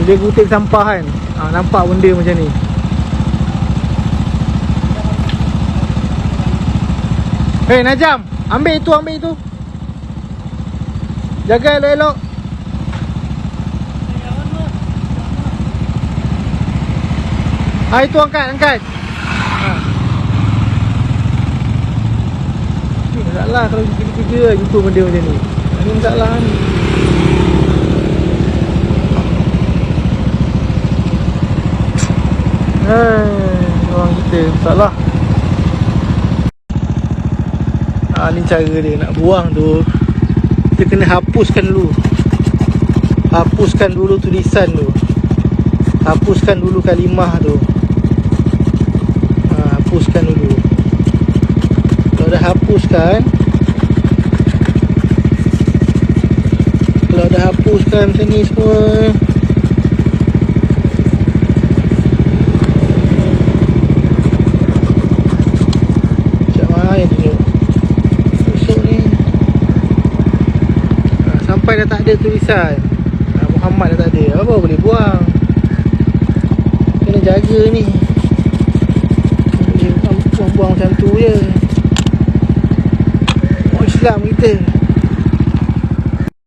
Dia kutip sampah kan. Nampak benda macam ni. Hei Najam, ambil itu. Jaga elok-elok. Itu angkat. Ni masalah kalau kerja jumpa benda macam ni. Ini masalah ni. Orang kita masalah. Ni cara dia nak buang tu. Kita kena hapuskan dulu tulisan tu. Hapuskan dulu kalimah tu. Hapuskan dulu. Kalau dah hapuskan macam ni semua, macam mana tengok busuk ni. Sampai dah tak ada tulisan Muhammad dah tak ada, apa boleh buang. Kena jaga ni. Buang-buang macam tu je. Islam kita